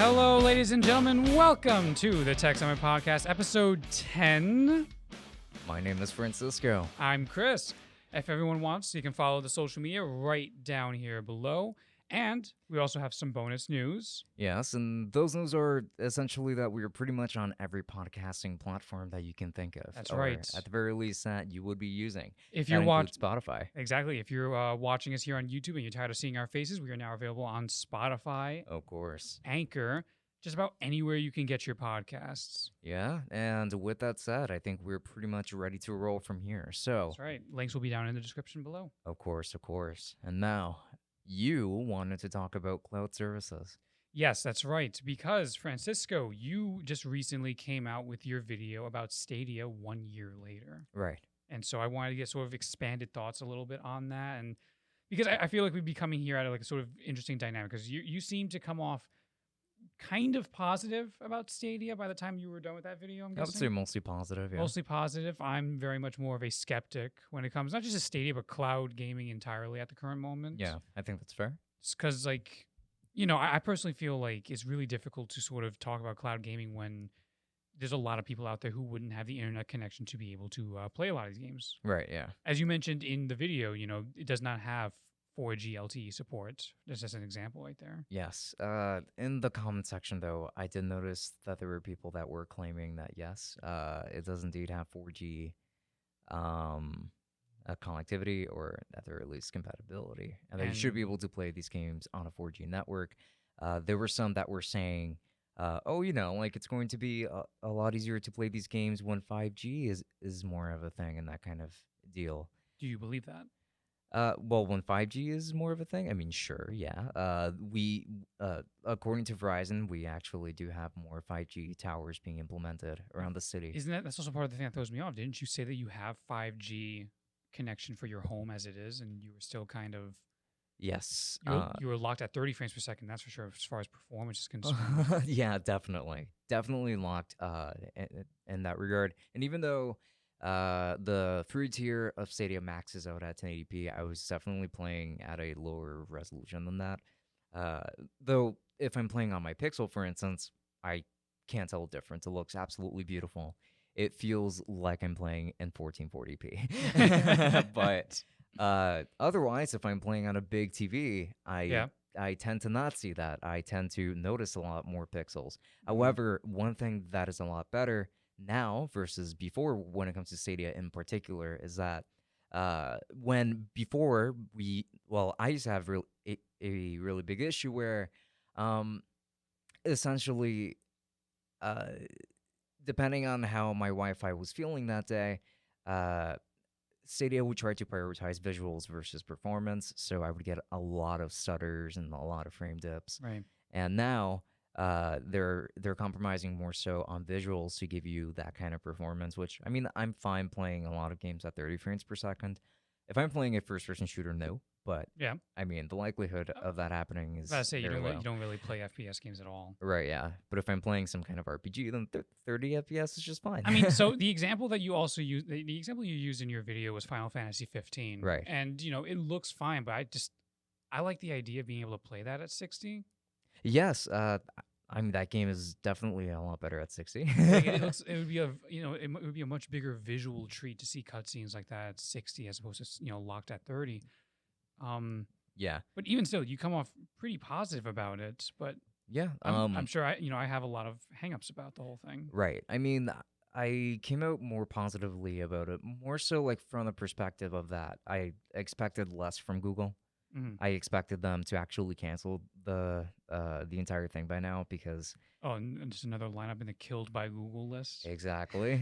Hello, ladies and gentlemen. Welcome to the Tech Summit Podcast, episode 10. My name is Francisco. I'm Chris. If everyone wants, you can follow the social media right down here below. And we also have some bonus news. Yes, and those news are essentially that we are pretty much on every podcasting platform that you can think of. That's or right. At the very least, that you would be using. If that you're includes Spotify. Exactly. If you're watching us here on YouTube and you're tired of seeing our faces, we are now available on Spotify, Of course. Anchor, just about anywhere you can get your podcasts. Yeah, and with that said, I think we're pretty much ready to roll from here. So, That's right. Links will be down in the description below. of course. And now, you wanted to talk about cloud services. Yes, that's right. Because, Francisco, you just recently came out with your video about Stadia 1 year later. Right. And so I wanted to get sort of expanded thoughts a little bit on that. And because I feel like we'd be coming here at like a sort of interesting dynamic, because you seem to come off kind of positive about Stadia by the time you were done with that video, I'm I would guessing. say mostly positive, yeah. Mostly positive. I'm very much more of a skeptic when it comes, not just to Stadia, but cloud gaming entirely at the current moment. Yeah, I think that's fair. Because, like, you know, I personally feel like it's really difficult to sort of talk about cloud gaming when there's a lot of people out there who wouldn't have the internet connection to be able to play a lot of these games. Right, yeah. As you mentioned in the video, you know, it does not have 4G LTE support. That's just an example right there. Yes. In the comment section, though, I did notice that there were people that were claiming that, yes, it does indeed have 4G connectivity, or at the very least compatibility, and that you should be able to play these games on a 4G network. There were some that were saying, oh, you know, like it's going to be a lot easier to play these games when 5G is more of a thing and that kind of deal. Do you believe that? Well, when 5G is more of a thing, I mean, sure, yeah. We, according to Verizon, we actually do have more 5G towers being implemented around the city. That's also part of the thing that throws me off. Didn't you say that you have 5G connection for your home as it is, and you were still kind of... Yes. You were locked at 30 frames per second, that's for sure, as far as performance is concerned. Yeah, definitely locked in that regard. And even though the free tier of Stadia maxes out at 1080p, I was definitely playing at a lower resolution than that. Though if I'm playing on my Pixel, for instance, I can't tell the difference. It looks absolutely beautiful. It feels like I'm playing in 1440p. But otherwise, if I'm playing on a big TV, I tend to not see that. I tend to notice a lot more pixels. However, one thing that is a lot better now versus before when it comes to Stadia in particular is that when before I used to have a really big issue where essentially depending on how my Wi-Fi was feeling that day, Stadia would try to prioritize visuals versus performance, so I would get a lot of stutters and a lot of frame dips. Right. And now they're compromising more so on visuals to give you that kind of performance, which, I mean, I'm fine playing a lot of games at 30 frames per second. If I'm playing a first-person shooter, no. But, yeah, I mean, the likelihood of that happening is you very low. don't really play FPS games at all. Right, yeah. But if I'm playing some kind of RPG, then 30 FPS is just fine. I mean, so the example that you also use, the example you used in your video was Final Fantasy 15. Right. And, you know, it looks fine, but I like the idea of being able to play that at 60. Yes, I mean, that game is definitely a lot better at 60. it would be it would be a much bigger visual treat to see cutscenes like that at 60 as opposed to, you know, locked at 30. Yeah. But even still, you come off pretty positive about it. But yeah, I'm sure I have a lot of hangups about the whole thing. Right. I mean, I came out more positively about it, more so like from the perspective of that I expected less from Google. Mm-hmm. I expected them to actually cancel the entire thing by now because and just another lineup in the killed by Google list. Exactly,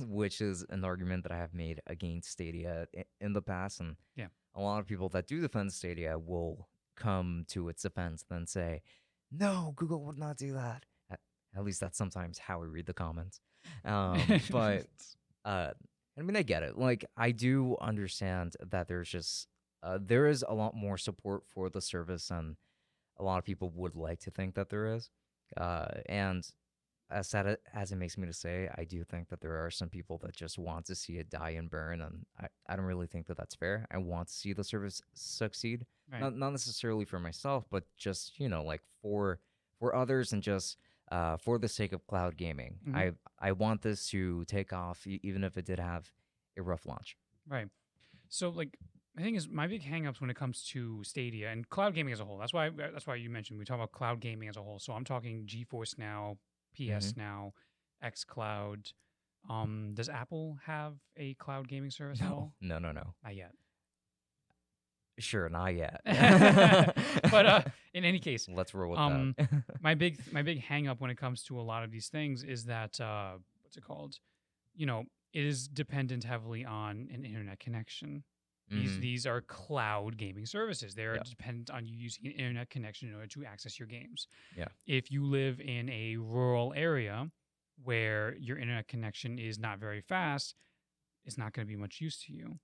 which is an argument that I have made against Stadia in the past, and yeah, a lot of people that do defend Stadia will come to its defense and then say, "No, Google would not do that." At least that's sometimes how we read the comments. But I mean, I get it. Like, I do understand that there's just there is a lot more support for the service than a lot of people would like to think that there is. And as sad as it makes me to say, I do think that there are some people that just want to see it die and burn, and I don't really think that that's fair. I want to see the service succeed, Right. not necessarily for myself, but just, you know, like for for others and just for the sake of cloud gaming. Mhm. I want this to take off, even if it did have a rough launch. Right. So like the thing is, my big hangups when it comes to Stadia and cloud gaming as a whole. That's why you mentioned we talk about cloud gaming as a whole. So I'm talking GeForce Now, Hmm. PS Now, X Cloud. Does Apple have a cloud gaming service at No, all? no, no, no. Not yet. Sure, not yet. But in any case, Let's roll with that. um, my big hang up when it comes to a lot of these things is that what's it called? You know, it is dependent heavily on an internet connection. These Hmm. these are cloud gaming services. They are Yeah, dependent on you using an internet connection in order to access your games. yeah, If you live in a rural area where your internet connection is not very fast, it's not going to be much use to you.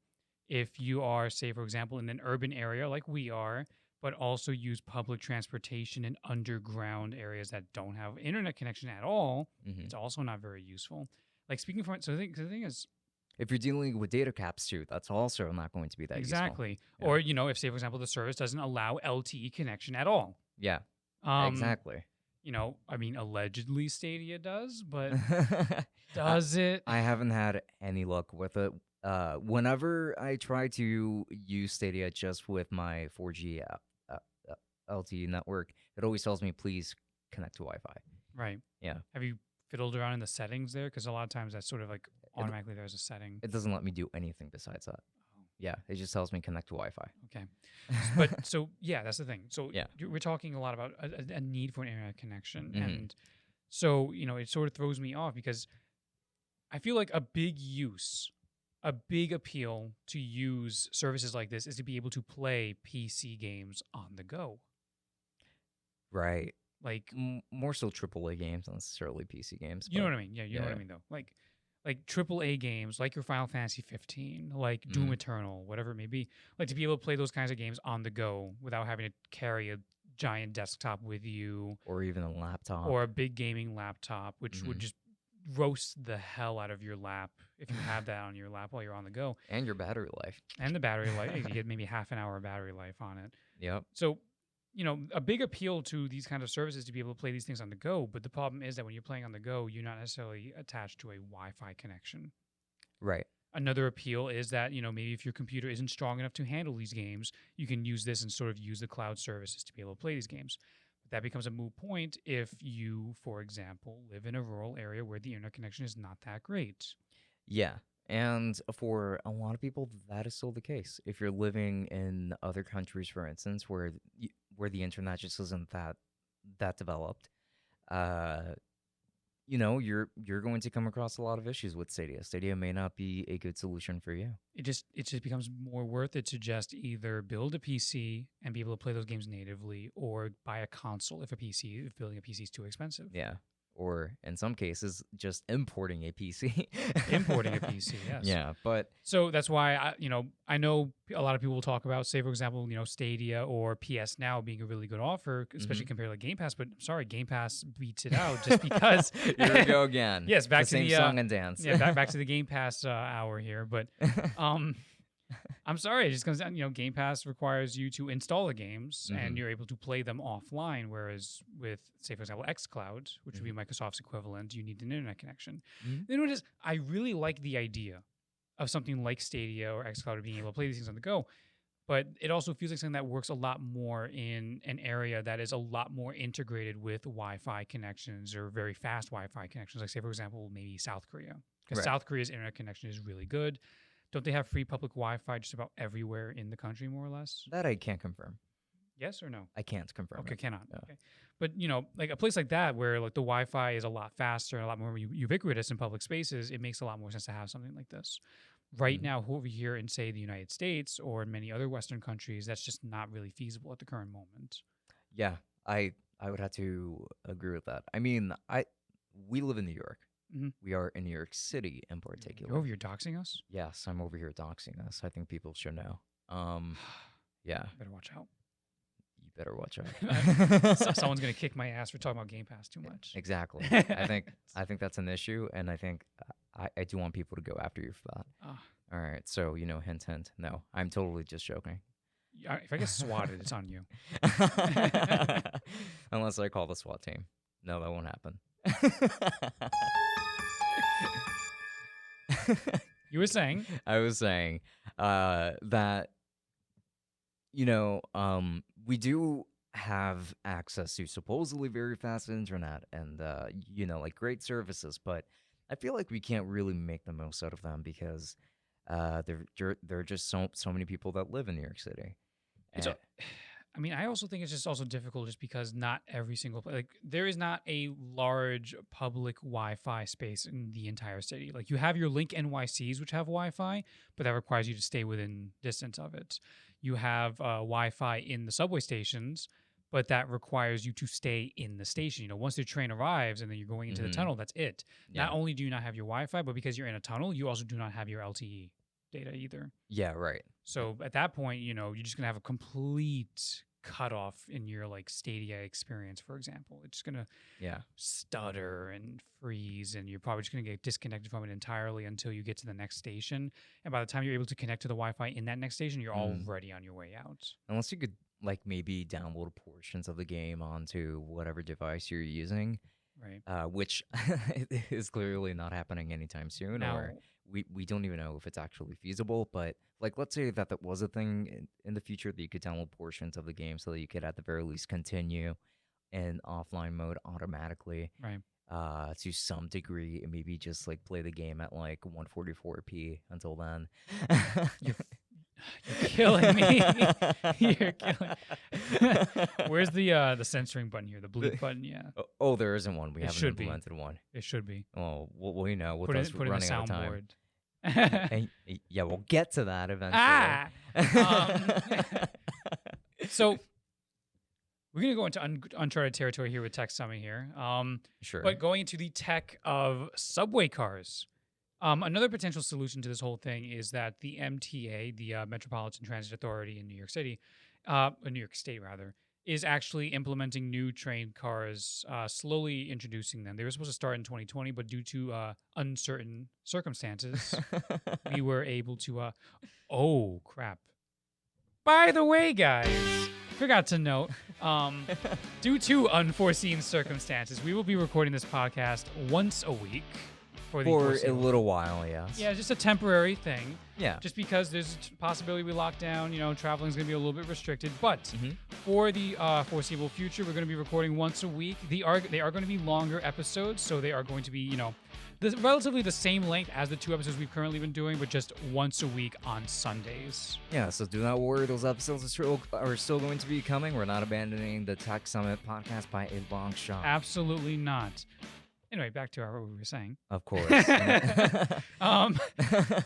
If you are, say, for example, in an urban area like we are, but also use public transportation in underground areas that don't have internet connection at all, hmm. it's also not very useful. Like speaking from so the thing is If you're dealing with data caps too, that's also not going to be that useful. exactly, Yeah, or if say for example the service doesn't allow LTE connection at all. yeah, Um, exactly. I mean allegedly Stadia does, but I, does it? I haven't had any luck with it. Whenever I try to use Stadia just with my 4G uh, LTE network, it always tells me please connect to Wi-Fi. Right. Yeah, Have you fiddled around in the settings there? Because a lot of times that's sort of like it, automatically there's a setting. it doesn't let me do anything besides that. Oh, Yeah, it just tells me connect to Wi-Fi. okay. But so yeah, that's the thing. So Yeah. we're talking a lot about a need for an internet connection, Hmm. and so it sort of throws me off because I feel like a big appeal to use services like this is to be able to play PC games on the go. Right. Like, More so AAA games, not necessarily PC games, you know but what I mean? Yeah, you know what I yeah. mean though. Like AAA games, like your Final Fantasy 15, like Doom Mm. Eternal, whatever it may be. Like to be able to play those kinds of games on the go without having to carry a giant desktop with you Or even a laptop. or a big gaming laptop, which would Hmm. just roast the hell out of your lap if you have that on your lap while you're on the go. And your battery life. And the battery life, you get maybe half an hour of battery life on it. Yep. So, a big appeal to these kind of services to be able to play these things on the go. But the problem is that when you're playing on the go, you're not necessarily attached to a Wi-Fi connection. Right. Another appeal is that, maybe if your computer isn't strong enough to handle these games, you can use this and sort of use the cloud services to be able to play these games. But that becomes a moot point if you, for example, live in a rural area where the internet connection is not that great. Yeah. And for a lot of people, that is still the case. If you're living in other countries, for instance, where the internet just isn't that developed, uh, you're going to come across a lot of issues with Stadia. Stadia may not be a good solution for you. It just becomes more worth it to just either build a PC and be able to play those games natively, or buy a console if building a PC is too expensive. Yeah. Or in some cases, just importing a PC. Importing a PC, yes. Yeah, but So that's why I know a lot of people will talk about, say for example, Stadia or PS Now being a really good offer, especially Mhm. compared to like Game Pass. But I'm sorry, Game Pass beats it out just because. Here we go again. Yes, back the to same the song and dance. yeah, back to the Game Pass hour here. But I'm sorry, it just comes down. Game Pass requires you to install the games and Mhm. you're able to play them offline. Whereas with, say, for example, xCloud, which would be Microsoft's equivalent, you need an internet connection. Mhm. You know what it is? I really like the idea of something like Stadia or xCloud being able to play these things on the go. But it also feels like something that works a lot more in an area that is a lot more integrated with Wi-Fi connections or very fast Wi-Fi connections. Like, say, for example, maybe South Korea. Because Right. South Korea's internet connection is really good. Don't they have free public Wi-Fi just about everywhere in the country, more or less? That I can't confirm. Yes or no? I can't confirm Okay, it. cannot. Yeah. Okay, but like a place like that where like the Wi-Fi is a lot faster and a lot more ubiquitous in public spaces, it makes a lot more sense to have something like this. Right Mhm. now, over here in say the United States or in many other Western countries, that's just not really feasible at the current moment. Yeah, I would have to agree with that. I mean, we live in New York. Mhm. We are in New York City in You're particular. over here doxing us. Yes, I'm over here doxing us. I think people should know. Yeah, Better watch out. you better watch out. Someone's gonna kick my ass for talking about Game Pass too much. Exactly. I think that's an issue, and I think I do want people to go after you for that. Ah, All right, so hint, hint. No, I'm totally just joking. If I get swatted, it's on you. Unless I call the SWAT team. No, that won't happen. You were saying? I was saying that, we do have access to supposedly very fast internet and, like great services, but I feel like we can't really make the most out of them because there are just so many people that live in New York City. It's And, I mean, I also think it's just also difficult just because not every single like there is not a large public Wi-Fi space in the entire city. Like you have your Link NYCs which have Wi-Fi, but that requires you to stay within distance of it. You have Wi-Fi in the subway stations, but that requires you to stay in the station. Once the train arrives and then you're going into the mhm, tunnel, that's it. Not yeah, only do you not have your Wi-Fi, but because you're in a tunnel, you also do not have your LTE data either. yeah, right. So at that point, you're just gonna have a complete cutoff in your like Stadia experience, for example. It's just gonna Yeah. stutter and freeze, and you're probably just gonna get disconnected from it entirely until you get to the next station. And by the time you're able to connect to the Wi-Fi in that next station, you're Mm. already on your way out. Unless you could like maybe download portions of the game onto whatever device you're using, Right. which is clearly not happening anytime soon, Now, or we don't even know if it's actually feasible. But like, let's say that was a thing in the future that you could download portions of the game so that you could at the very least continue in offline mode automatically right. to some degree, and maybe just like play the game at like 144p until then. You're You're killing me. You're killing. Where's the censoring button here? The bleep button? Yeah, Oh, there isn't one. We it haven't should be. implemented one. It should be. Oh, well, with Put us it. Put it in the running out of time. soundboard. Yeah, we'll get to that eventually. Ah. So we're gonna go into uncharted territory here with Tech Summit here. Sure. But going into the tech of subway cars. Another potential solution to this whole thing is that the MTA, the Metropolitan Transit Authority in New York City, New York State rather, is actually implementing new train cars, slowly introducing them. They were supposed to start in 2020, but due to uncertain circumstances, we were able to. Oh crap! By the way, guys, forgot to note, due to unforeseen circumstances, we will be recording this podcast once a week. For For a foreseeable- little while, yes. Yeah, just a temporary thing. Yeah. Just because there's a possibility we lock down, traveling is going to be a little bit restricted. But Mhm. for the foreseeable future, we're going to be recording once a week. They are going to be longer episodes, so they are going to be, relatively the same length as the 2 episodes we've currently been doing, but just once a week on Sundays. Yeah, so do not worry. Those episodes are still going to be coming. We're not abandoning the Tech Summit podcast by a long shot. Absolutely not. Anyway, back to what we were saying. Of course.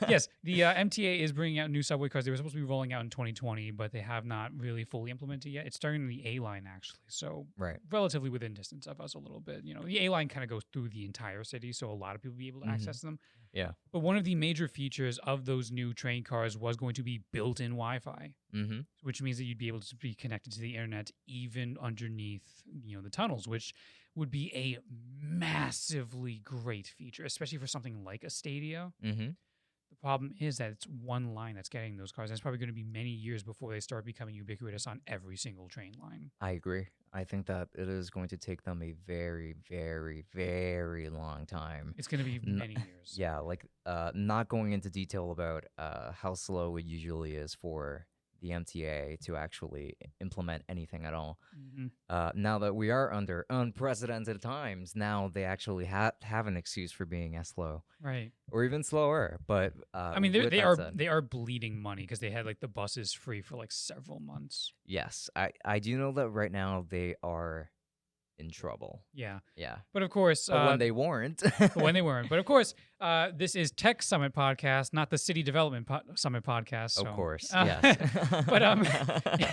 Yes, the MTA is bringing out new subway cars. They were supposed to be rolling out in 2020, but they have not really fully implemented yet. It's starting in the A line, actually, so Right. relatively within distance of us a little bit. The A line kind of goes through the entire city, so a lot of people will be able to access them. Yeah. But one of the major features of those new train cars was going to be built-in Wi-Fi, Mm-hmm. which means that you'd be able to be connected to the internet even underneath, the tunnels, which would be a massively great feature, especially for something like a Stadia. Mm-hmm. The problem is that it's one line that's getting those cars. And it's probably going to be many years before they start becoming ubiquitous on every single train line. I agree. I think that it is going to take them a very, very, very long time. It's going to be many years. Yeah, like not going into detail about how slow it usually is for the MTA to actually implement anything at all. Mm-hmm. Now that we are under unprecedented times, now they actually have an excuse for being as slow, Right. or even slower. But I mean, with they that are said, they are bleeding money because they had like the buses free for like several months. yes, I do know that right now they are in trouble. Yeah. Yeah, But of course, but when they weren't, when they weren't. But of course, this is Tech Summit podcast, not the City Development Summit podcast. So, of course, yes. yes. But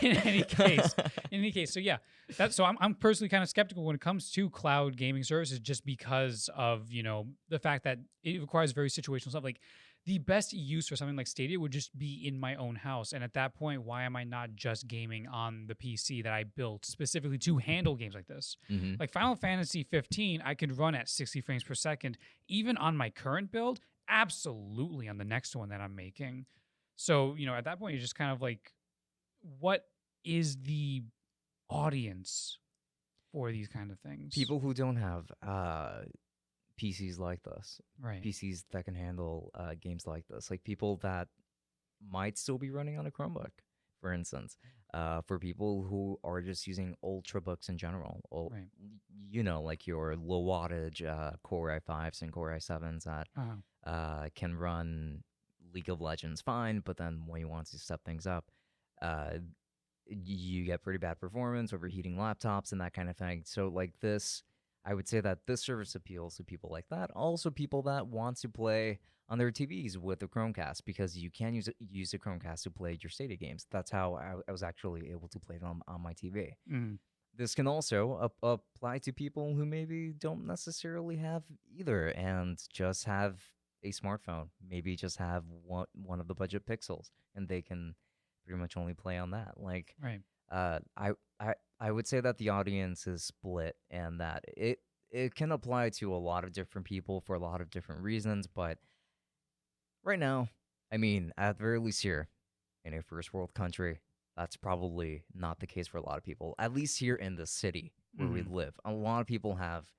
in any case, so yeah, I'm personally kind of skeptical when it comes to cloud gaming services, just because of the fact that it requires very situational stuff. Like the best use for something like Stadia would just be in my own house, and at that point, why am I not just gaming on the PC that I built specifically to handle games like this? Mhm. Like Final Fantasy 15, I could run at 60 frames per second, even on my current build, absolutely on the next one that I'm making. So, at that point, you're just kind of like, what is the audience for these kind of things? People who don't have PCs like this, Right. PCs that can handle games like this, like people that might still be running on a Chromebook, for instance. For people who are just using ultrabooks in general, Right. like your low wattage Core i5s and Core i7s that can run League of Legends fine, but then when you want to step things up, you get pretty bad performance, overheating laptops, and that kind of thing. So, like this, I would say that this service appeals to people like that. Also, people that want to play on their TVs with a Chromecast, because you can use a Chromecast to play your Stadia games. That's how I was actually able to play them on my TV. Mm. This can also apply to people who maybe don't necessarily have either and just have a smartphone, maybe just have one of the budget Pixels, and they can pretty much only play on that. Like, Right. I would say that the audience is split, and that it can apply to a lot of different people for a lot of different reasons. But right now, I mean, at the very least here in a first world country, that's probably not the case for a lot of people. At least here in the city where we live, a lot of people have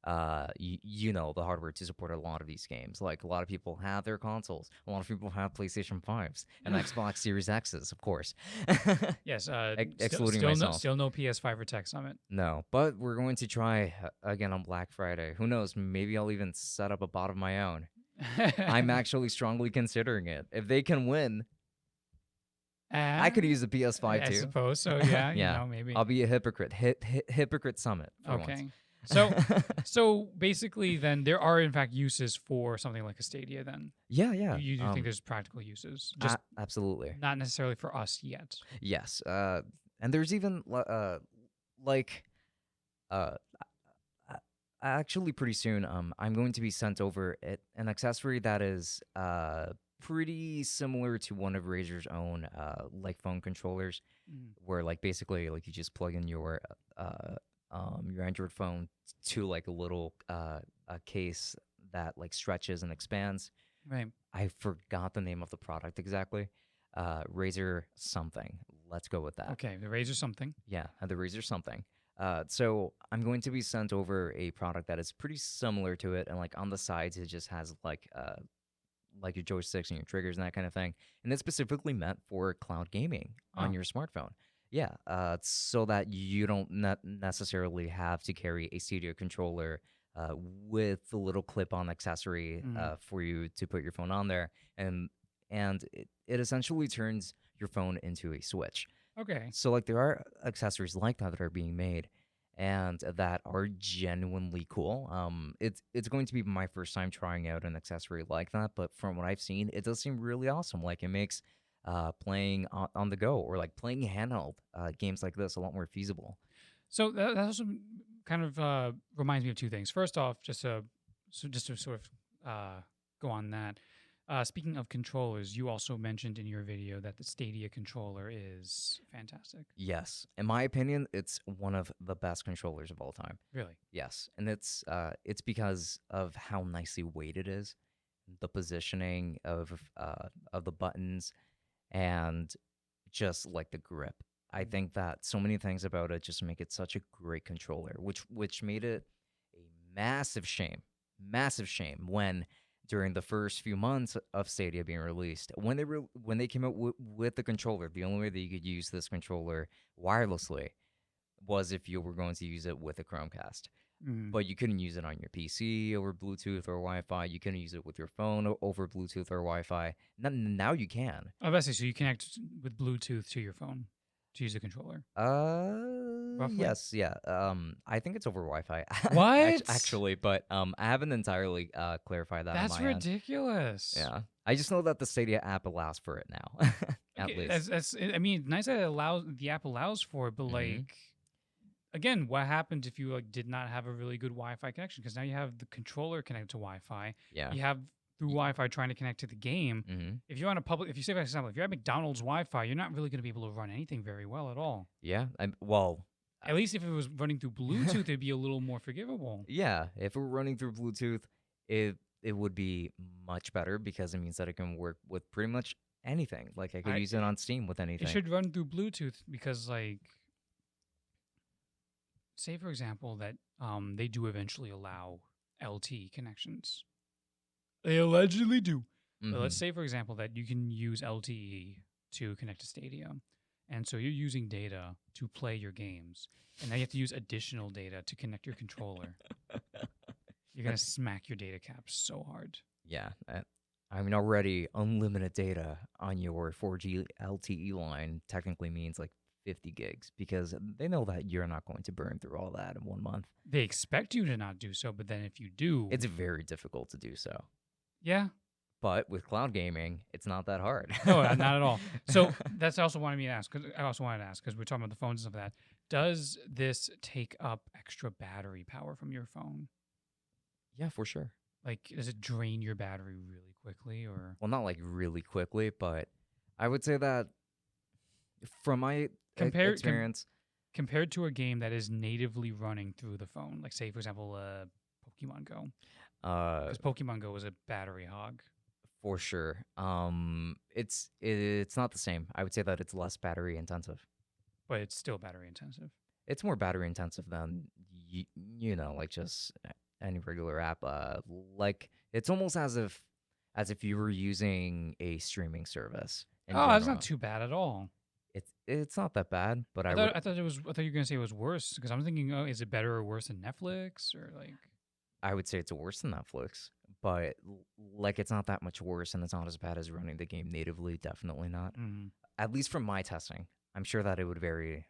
the hardware to support a lot of these games. Like, a lot of people have their consoles. A lot of people have PlayStation 5s and Xbox Series X's, of course. Yes. Excluding still myself. Still no PS5 or Tech Summit. No, but we're going to try again on Black Friday. Who knows? Maybe I'll even set up a bot of my own. I'm actually strongly considering it. If they can win, I could use the PS5 too. I suppose so. Yeah. Yeah. Maybe. I'll be a hypocrite. Hypocrite Summit. For Okay. Once. So basically, then there are in fact uses for something like a Stadia. Then Yeah. you do think there's practical uses, just absolutely not necessarily for us yet. Yes. And there's even actually pretty soon I'm going to be sent over an accessory that is pretty similar to one of Razer's own like phone controllers, where like basically like you just plug in your Android phone to like a little a case that like stretches and expands. Right. I forgot the name of the product exactly. Razer something. Let's go with that. Okay, the Razer something. Yeah, the Razer something. So I'm going to be sent over a product that is pretty similar to it, and like on the sides it just has like your joysticks and your triggers and that kind of thing, and it's specifically meant for cloud gaming on your smartphone. Yeah, so that you don't necessarily have to carry a Stadia controller with the little clip-on accessory for you to put your phone on there, and it essentially turns your phone into a Switch. Okay. So like there are accessories like that are being made, and that are genuinely cool. It's going to be my first time trying out an accessory like that, but from what I've seen, it does seem really awesome. Like, it makes playing on the go or like playing handheld games like this a lot more feasible. So that also kind of reminds me of two things. First off, just to sort of go on that. Speaking of controllers, you also mentioned in your video that the Stadia controller is fantastic. Yes, in my opinion, it's one of the best controllers of all time. Really? Yes, and it's because of how nicely weighted it is, the positioning of the buttons, and just like the grip. I think that so many things about it just make it such a great controller, which made it a massive shame when during the first few months of Stadia being released, when they came out with the controller, the only way that you could use this controller wirelessly was if you were going to use it with a Chromecast. But you couldn't use it on your PC over Bluetooth or Wi-Fi. You couldn't use it with your phone over Bluetooth or Wi-Fi. Now you can. Oh, that's it. So you connect with Bluetooth to your phone to use the controller? Roughly? Yes, yeah. I think it's over Wi-Fi. What? Actually, but I haven't entirely clarified that. That's on my ridiculous. End. Yeah, I just know that the Stadia app allows for it now. At least. That's. I mean, nice that the app allows for it, but like, again, what happens if you like did not have a really good Wi-Fi connection? Because now you have the controller connected to Wi-Fi. Yeah. You have through Wi-Fi trying to connect to the game. If you're on if you say, for example, if you're at McDonald's Wi-Fi, you're not really going to be able to run anything very well at all. Yeah. At least if it was running through Bluetooth, it'd be a little more forgivable. Yeah. If it were running through Bluetooth, it would be much better, because it means that it can work with pretty much anything. Like I could I use it on Steam with it anything. should run through Bluetooth because, like, say for example that they do eventually allow LTE connections. They allegedly do. But let's Hmm. say for example that you can use LTE to connect to Stadia, and so you're using data to play your games, and now you have to use additional data to connect your controller. You're gonna smack your data cap so hard. Yeah. I mean, already unlimited data on your 4G LTE line technically means like 50 gigs because they know that you're not going to burn through all that in 1 month. They expect you to not do so, but then if you do, It's very difficult to do so. yeah, But with cloud gaming, it's not that hard. no, not at all. So that's also wanted me to ask because I also wanted to ask because we're talking about the phones and stuff like that. Does this take up extra battery power from your phone? Yeah, for sure. Like, does it drain your battery really quickly, or Well, not like really quickly, but I would say that from my compared experience, compared to a game that is natively running through the phone? Like, say for example, Pokemon Go, because Pokemon Go is a battery hog. for sure, it's not the same. I would say that it's less battery intensive. But it's still battery intensive. It's more battery intensive than like just any regular app. Like it's almost as if you were using a streaming service in Oh, that's general. not too bad at all. It's not that bad, but I thought it was. I thought you were gonna say it was worse because I'm thinking, oh, is it better or worse than Netflix or like? I would say it's worse than Netflix, but like it's not that much worse, and it's not as bad as running the game natively. Definitely not. Mm, At least from my testing, I'm sure that it would vary.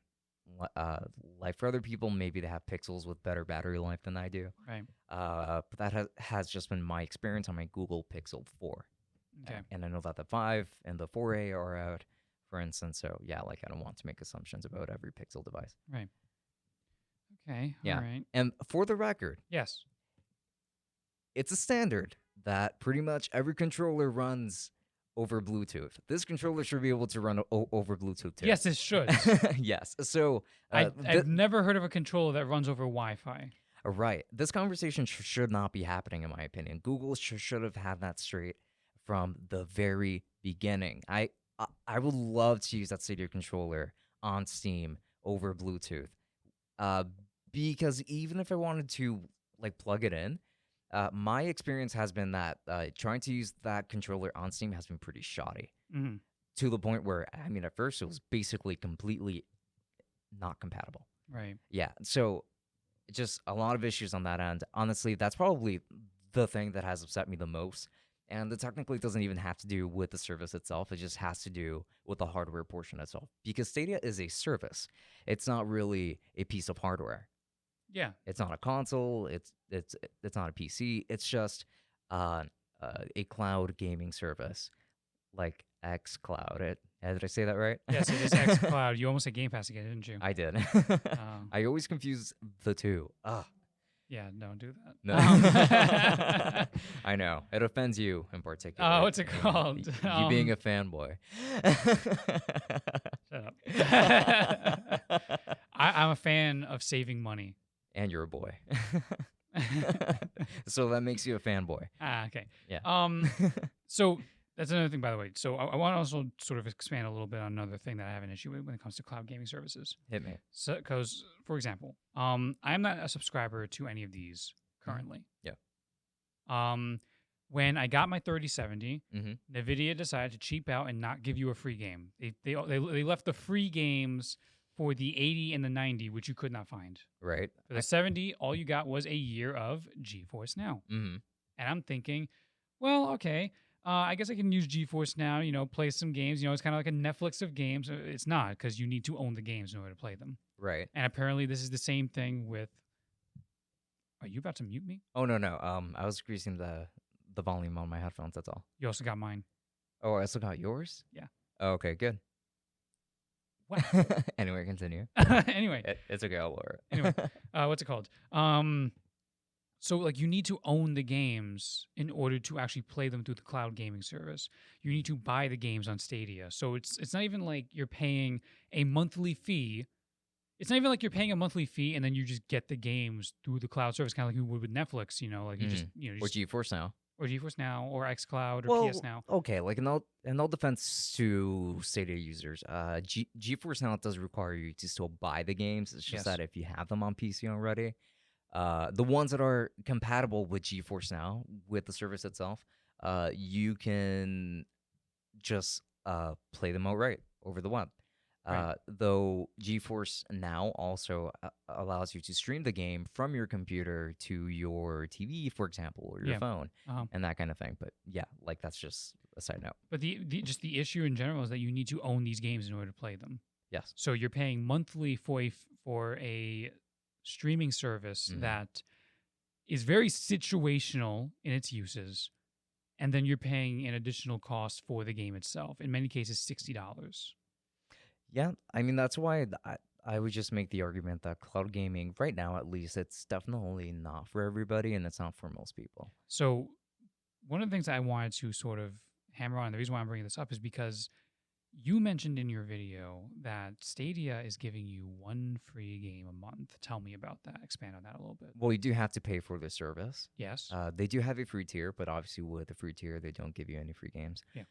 Like for other people, maybe they have Pixels with better battery life than I do. right. But that has just been my experience on my Google Pixel 4. Okay. And I know that the 5 and the 4A are out, for instance. So yeah, like I don't want to make assumptions about every Pixel device. Right. Okay. Yeah. All right. And for the record, Yes. it's a standard that pretty much every controller runs over Bluetooth. This controller should be able to run over Bluetooth too. Yes, it should. Yes. So I've never heard of a controller that runs over Wi-Fi. right. This conversation should not be happening, in my opinion. Google should have had that straight from the very beginning. I would love to use that Stadia controller on Steam over Bluetooth, because even if I wanted to like plug it in, my experience has been that trying to use that controller on Steam has been pretty shoddy Hmm. to the point where I mean at first it was basically completely not compatible. Right. Yeah, so just a lot of issues on that end. Honestly, that's probably the thing that has upset me the most. And it technically doesn't even have to do with the service itself. It just has to do with the hardware portion itself. Because Stadia is a service. It's not really a piece of hardware. Yeah. It's not a console. It's not a PC. It's just a cloud gaming service like X Cloud. Did I say that right? Yes, it is xCloud. You almost said Game Pass again, didn't you? I did. Oh. I always confuse the two. Ugh. Yeah. Don't do that. No. I know. It offends you in particular. Oh, what's it called? You being a fanboy. Shut up. I'm a fan of saving money. And you're a boy. So that makes you a fanboy. Okay. Yeah. So that's another thing, by the way. So I want to also sort of expand a little bit on another thing that I have an issue with when it comes to cloud gaming services. Hit me. So, because for example, I am not a subscriber to any of these currently. Yeah. When I got my 3070, Mhm. NVIDIA decided to cheap out and not give you a free game. They left the free games for the 80 and the 90, which you could not find. Right. For the 70, all you got was a year of GeForce Now. Mm-hmm. And I'm thinking, well, okay, I guess I can use GeForce Now, play some games. It's kind of like a Netflix of games. It's not, because you need to own the games in order to play them. Right. And apparently this is the same thing with... Are you about to mute me? Oh no. I was increasing the volume on my headphones. That's all. You also got mine. Oh, I still got yours. Yeah. Oh, okay. Good. What? Anyway, continue. Anyway. It's okay. I'll lower it. Anyway, what's it called? So like you need to own the games in order to actually play them through the cloud gaming service. You need to buy the games on Stadia. So it's not even like you're paying a monthly fee. It's not even like you're paying a monthly fee and then you just get the games through the cloud service, kind of like you would with Netflix. Like you just Or GeForce Now. or GeForce Now or XCloud or PS Well, Now. okay, like in all defense to Stadia users, GeForce Now does require you to still buy the games. It's just Yes. that if you have them on PC already, the ones that are compatible with GeForce Now with the service itself, you can just play them outright over the web. Right. Though GeForce Now also allows you to stream the game from your computer to your TV, for example, or your Yeah. phone, Uh-huh. and that kind of thing. But yeah, like that's just a side note. But just the issue in general is that you need to own these games in order to play them. Yes. So you're paying monthly for a streaming service Mhm. that is very situational in its uses, and then you're paying an additional cost for the game itself. In many cases, $60. Yeah, I mean that's why I would just make the argument that cloud gaming right now, at least, it's definitely not for everybody, and it's not for most people. So one of the things I wanted to sort of hammer on, the reason why I'm bringing this up is because you mentioned in your video that Stadia is giving you one free game a month. Tell me about that. Expand on that a little bit. Well, you do have to pay for the service. Yes. They do have a free tier, but obviously with the free tier, they don't give you any free games. Yeah.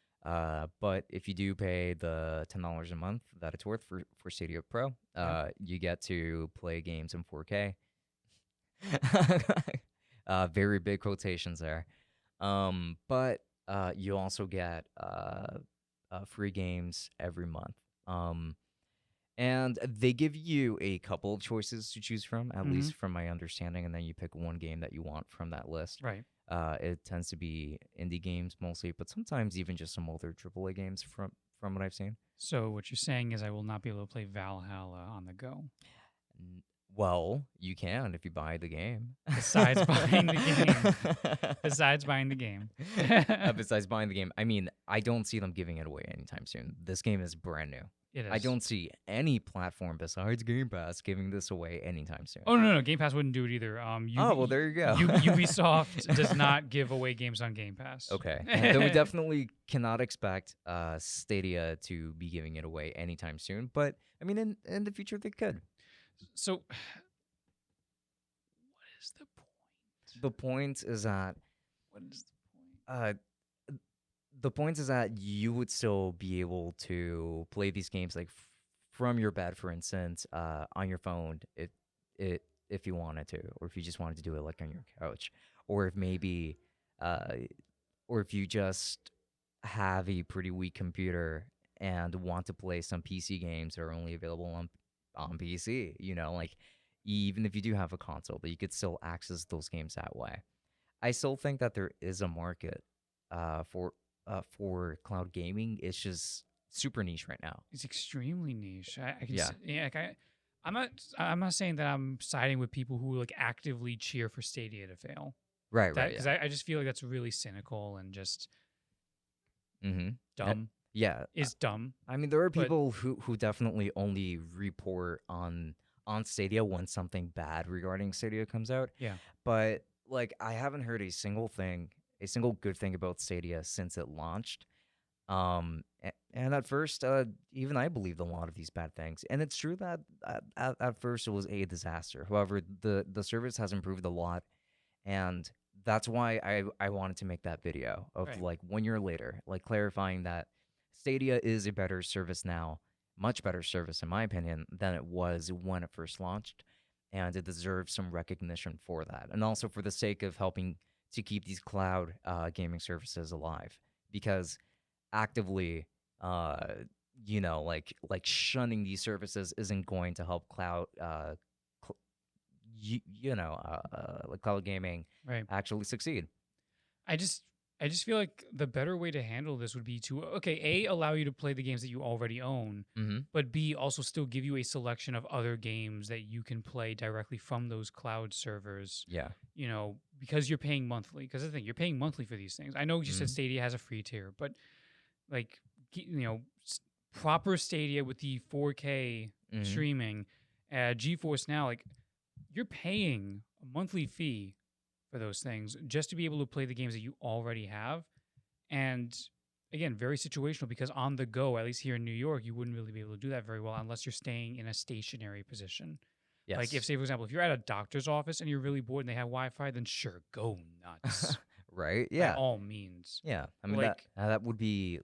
But if you do pay the $10 a month that it's worth for Stadia Pro, you get to play games in 4K. Very big quotations there. But you also get free games every month. And they give you a couple of choices to choose from, at least from my understanding, and then you pick one game that you want from that list. Right. It tends to be indie games mostly, but sometimes even just some older AAA games from what I've seen. So what you're saying is I will not be able to play Valhalla on the go. Well, you can if you buy the game. Besides buying the game. Besides buying the game. Besides buying the game. I mean, I don't see them giving it away anytime soon. This game is brand new. It is. I don't see any platform besides Game Pass giving this away anytime soon. Oh no, Game Pass wouldn't do it either. Oh, well, there you go. Ubisoft does not give away games on Game Pass. Okay. Then we definitely cannot expect Stadia to be giving it away anytime soon. But, I mean, in the future, they could. So, what is the point? The point is that... What is the point? The point is that you would still be able to play these games like from your bed, for instance, on your phone, if you wanted to, or if you just wanted to do it like on your couch, or if maybe, or if you just have a pretty weak computer and want to play some PC games that are only available on PC. You know, like even if you do have a console, that you could still access those games that way. I still think that there is a market for cloud gaming. It's just super niche right now. It's extremely niche. I can Yeah. like I'm not saying that I'm siding with people who like actively cheer for Stadia to fail. Right, Because I just feel like that's really cynical and just dumb. Yeah. Is dumb. I mean, there are but- people who definitely only report on Stadia when something bad regarding Stadia comes out. Yeah. But like, I haven't heard a single good thing about Stadia since it launched. And at first, even I believed a lot of these bad things. And it's true that at first it was a disaster. However, the service has improved a lot, and that's why I wanted to make that video of Right. like 1 year later, like clarifying that Stadia is a better service now, much better service in my opinion than it was when it first launched, and it deserves some recognition for that, and also for the sake of helping to keep these cloud gaming services alive, because actively, like shunning these services isn't going to help cloud, like cloud gaming Right. actually succeed. I just feel like the better way to handle this would be to A, allow you to play the games that you already own, but B, also still give you a selection of other games that you can play directly from those cloud servers. Yeah. You know, because you're paying monthly. Because the thing, you're paying monthly for these things. I know you said Stadia has a free tier, but like, proper Stadia with the 4K streaming, GeForce Now, like, you're paying a monthly fee for those things just to be able to play the games that you already have. And again, very situational, because on the go, at least here in New York, you wouldn't really be able to do that very well unless you're staying in a stationary position. Yes. Like if, say, for example, if you're at a doctor's office and you're really bored and they have Wi-Fi, then sure, go nuts. right? by Yeah, all means. yeah. I mean Like, that would be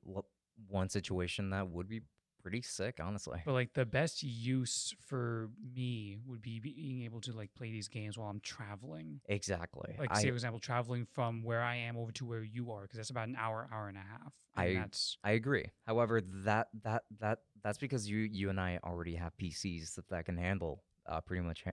one situation that would be pretty sick, honestly. but like the best use for me would be being able to like play these games while I'm traveling. Exactly. Like, say, for example, traveling from where I am over to where you are, because that's about an hour, hour and a half, and I that's I agree. However, that's because you and I already have PCs that can handle pretty much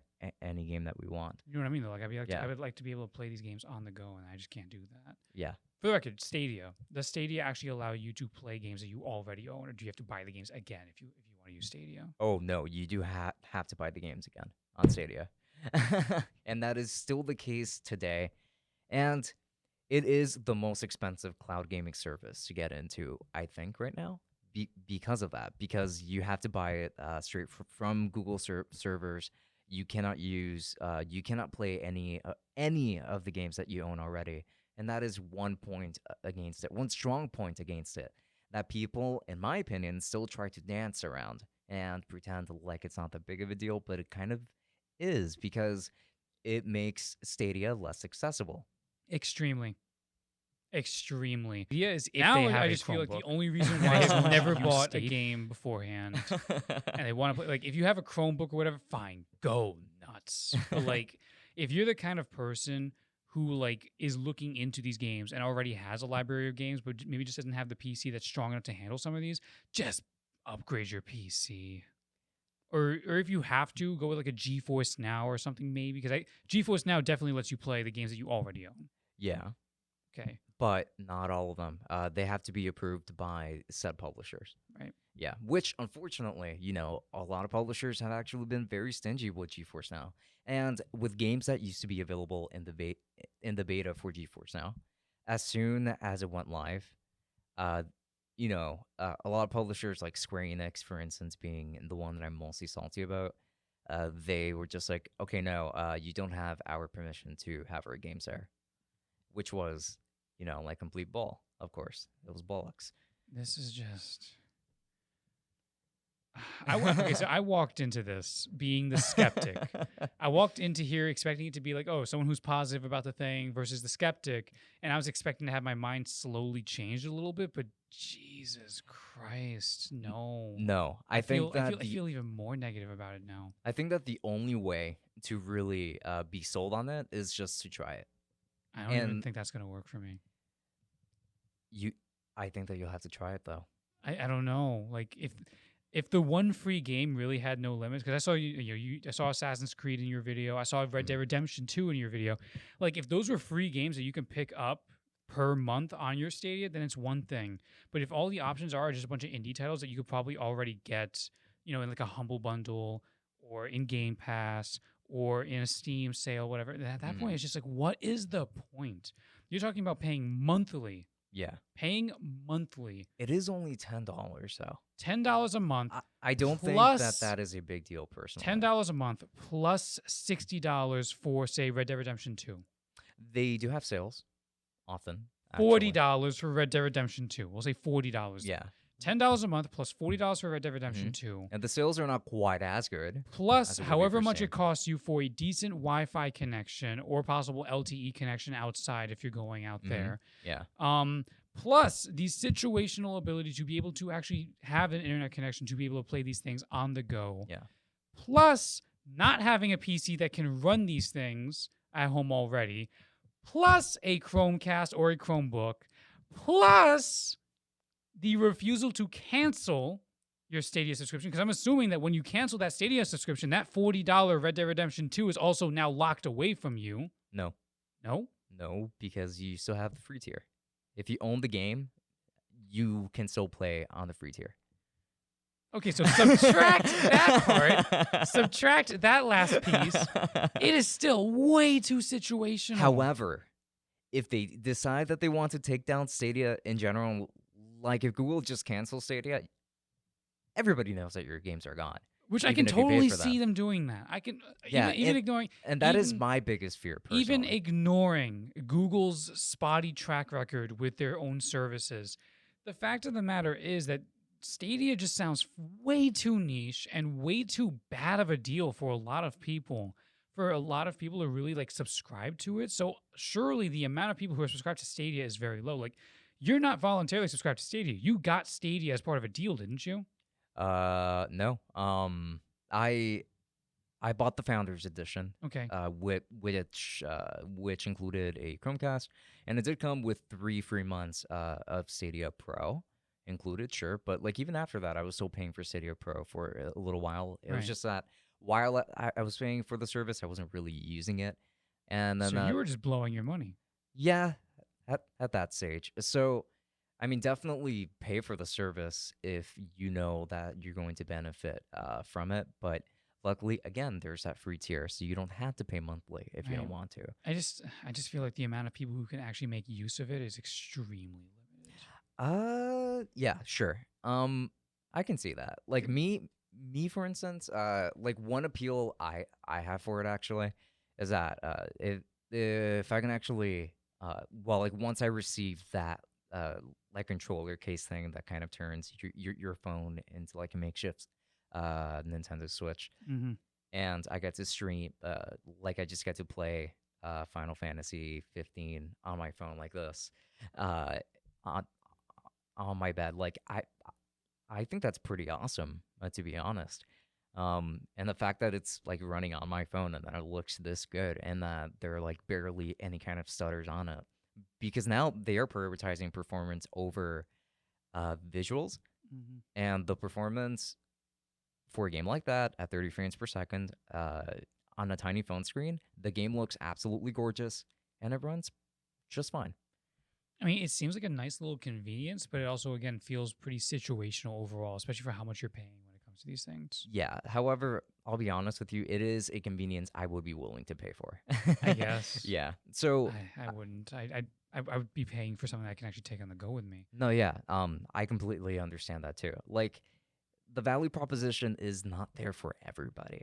any game that we want. you know what I mean. Though, like, I Yeah. would like to be able to play these games on the go, and I just can't do that. Yeah. For the record, Stadia. Does Stadia actually allow you to play games that you already own, or do you have to buy the games again if you want to use Stadia? Oh no, you do have to buy the games again on Stadia. And that is still the case today. And it is the most expensive cloud gaming service to get into, I think, right now. Because of that, because you have to buy it straight from Google servers. You cannot play any of the games that you own already, and that is one point against it. One strong point against it that people, in my opinion, still try to dance around and pretend like it's not that big of a deal, but it kind of is because it makes Stadia less accessible. Extremely. Extremely. The idea is if Now they I have I a just feel like the Chromebook. only reason why I've never Use bought a Stadia. game beforehand and they want to play, like, if you have a Chromebook or whatever, fine, go nuts. But like, if you're the kind of person who like is looking into these games and already has a library of games, but maybe just doesn't have the PC that's strong enough to handle some of these, just upgrade your PC. Or if you have to, go with like a GeForce Now or something maybe, because GeForce Now definitely lets you play the games that you already own. Yeah, Okay, but not all of them. They have to be approved by said publishers. right. Yeah, which unfortunately, a lot of publishers have actually been very stingy with GeForce Now, and with games that used to be available in the beta for GeForce Now, as soon as it went live, uh, a lot of publishers like Square Enix, for instance, being the one that I'm mostly salty about, they were just like, okay, no, you don't have our permission to have our games there, which was, like complete bull. Of course, it was bollocks. This is just. Okay, so I walked into this being the skeptic. I walked into here expecting it to be like, oh, someone who's positive about the thing versus the skeptic, and I was expecting to have my mind slowly change a little bit, but Jesus Christ, no. No, I feel even more negative about it now. I think that the only way to really be sold on it is just to try it. I don't even think that's gonna work for me. I think that you'll have to try it though. I don't know. Like if the one free game really had no limits, because I saw I saw Assassin's Creed in your video, I saw Red Dead Redemption 2 in your video. Like if those were free games that you can pick up per month on your Stadia, then it's one thing. But if all the options are just a bunch of indie titles that you could probably already get, in like a Humble Bundle or in Game Pass or in a Steam sale, whatever, at that point it's just like, what is the point? You're talking about paying monthly. Yeah. Paying monthly. It is only $10 though. $10 a month. I don't think that is a big deal personally. $10 a month plus $60 for, say, Red Dead Redemption 2. They do have sales often. $40 for Red Dead Redemption 2. We'll say $40. Yeah. $10 a month plus $40 for Red Dead Redemption 2. And the sales are not quite as good. Plus, however much it costs you for a decent Wi-Fi connection or possible LTE connection outside if you're going out there. Yeah. Plus, the situational ability to be able to actually have an internet connection to be able to play these things on the go. Yeah. Plus, not having a PC that can run these things at home already. Plus, a Chromecast or a Chromebook. Plus, the refusal to cancel your Stadia subscription, because I'm assuming that when you cancel that Stadia subscription, that $40 Red Dead Redemption 2 is also now locked away from you. No. No? No, because you still have the free tier. If you own the game, you can still play on the free tier. Okay, so subtract that part. Subtract that last piece. It is still way too situational. However, if they decide that they want to take down Stadia in general, like if Google just cancels Stadia, everybody knows that your games are gone. Which I can totally see them doing that. I can, even ignoring. And that is my biggest fear, personally. Even ignoring Google's spotty track record with their own services. The fact of the matter is that Stadia just sounds way too niche and way too bad of a deal for a lot of people for a lot of people to really like subscribe to it. So surely the amount of people who are subscribed to Stadia is very low. Like you're not voluntarily subscribed to Stadia. You got Stadia as part of a deal, didn't you? No. I I bought the Founders Edition, Okay. which included a Chromecast, and it did come with 3 free months of Stadia Pro included, sure. But like even after that, I was still paying for Stadia Pro for a little while. It was Right. just that while I was paying for the service, I wasn't really using it, and then So you were just blowing your money. yeah, at that stage. So, I mean, definitely pay for the service if you know that you're going to benefit from it. But luckily, again, there's that free tier, so you don't have to pay monthly if you don't Right. want to. I just feel like the amount of people who can actually make use of it is extremely limited. Yeah, sure. I can see that. Like me for instance, like one appeal I have for it actually is that if I can actually well, like once I receive that like controller case thing that kind of turns your phone into like a makeshift Nintendo Switch, Mm-hmm. and I get to stream like I just get to play Final Fantasy 15 on my phone like this. Uh on on my bed. Like I think that's pretty awesome, to be honest. And the fact that it's like running on my phone and that it looks this good and that there are like barely any kind of stutters on it, because now they are prioritizing performance over visuals, Mm-hmm. and the performance for a game like that at 30 frames per second on a tiny phone screen, the game looks absolutely gorgeous and it runs just fine. I mean, it seems like a nice little convenience, but it also again feels pretty situational overall, especially for how much you're paying when it comes to these things. Yeah. However, I'll be honest with you, it is a convenience I would be willing to pay for. I guess. Yeah. So, I wouldn't. I would be paying for something I can actually take on the go with me. no, yeah. I completely understand that too. Like the value proposition is not there for everybody.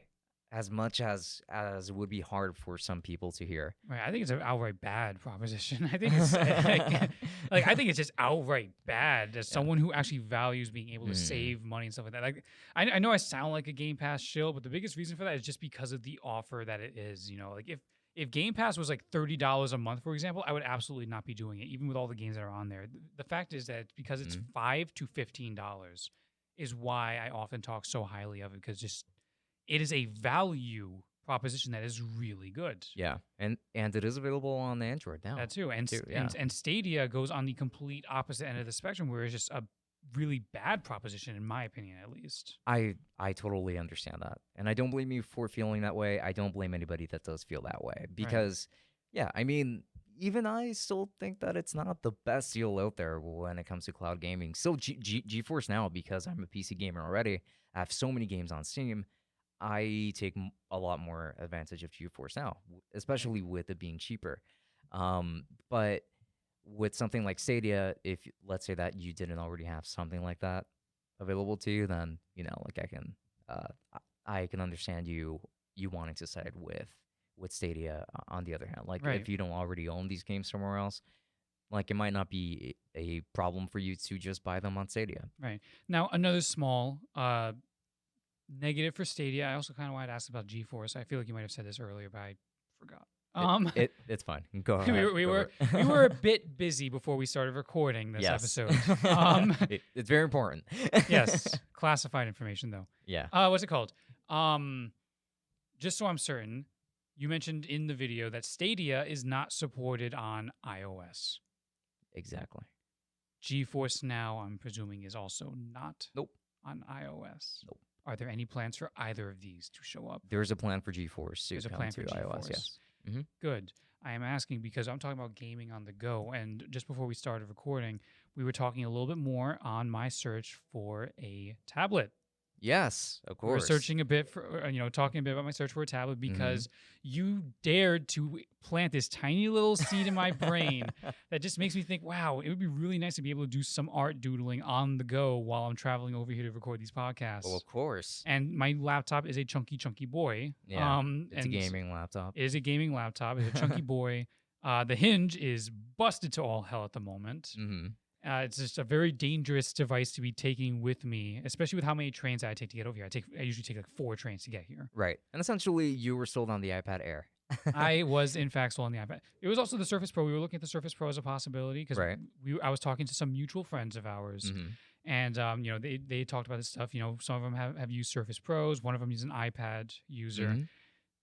As much as it would be hard for some people to hear. Right. I think it's an outright bad proposition. I think it's like I think it's just outright bad as Yeah. someone who actually values being able to Mm, save money and stuff like that. Like I know I sound like a Game Pass shill, but the biggest reason for that is just because of the offer that it is. You know, like if Game Pass was like $30 a month, for example, I would absolutely not be doing it, even with all the games that are on there. The fact is that because it's mm. $5 to $15 is why I often talk so highly of it, because just it is a value proposition that is really good. Yeah. And it is available on Android now. That too, Too. Yeah. and Stadia goes on the complete opposite end of the spectrum, where it's just a really bad proposition, in my opinion, at least. I totally understand that. And I don't blame you for feeling that way. I don't blame anybody that does feel that way because yeah, I mean, even I still think that it's not the best deal out there when it comes to cloud gaming. So GeForce Now, because I'm a PC gamer already, I have so many games on Steam. I take a lot more advantage of GeForce Now, especially with it being cheaper. But with something like Stadia, if let's say that you didn't already have something like that available to you, then you know, like I can understand you wanting to side with Stadia. On the other hand, like Right. if you don't already own these games somewhere else, like it might not be a problem for you to just buy them on Stadia. Right. Now, another small negative for Stadia. I also kind of wanted to ask about GeForce. I feel like you might have said this earlier, but I forgot. It's fine. Go we ahead. were we go were for we it. were a bit busy before we started recording this Yes. episode. It's very important. Yes, classified information though. Yeah. What's it called? Just so I'm certain, you mentioned in the video that Stadia is not supported on iOS. Exactly. GeForce Now, I'm presuming, is also not Nope. on iOS. Nope. Are there any plans for either of these to show up? There's a plan for GeForce to There's a come plan to for iOS. GeForce. Yes. Mhm. Good. I am asking because I'm talking about gaming on the go. And just before we started recording, we were talking a little bit more on my search for a tablet. Yes, of We were course. searching a bit for, talking a bit about my search for a tablet Mm-hmm. because you dared to plant this tiny little seed in my brain that just makes me think, wow, it would be really nice to be able to do some art doodling on the go while I'm traveling over here to record these podcasts. Well, of course. And my laptop is a chunky boy. Yeah. It's a and gaming laptop. It is a gaming laptop. It's a chunky boy. The hinge is busted to all hell at the moment. Mm-hmm. It's just a very dangerous device to be taking with me, especially with how many trains I take to get over here. I usually take like 4 trains to get here. Right. And essentially, you were sold on the iPad Air. I was in fact still on the iPad. It was also the Surface Pro. We were looking at the Surface Pro as a possibility because Right. I was talking to some mutual friends of ours, Hmm. and they talked about this stuff. Some of them have used Surface Pros. One of them is an iPad user.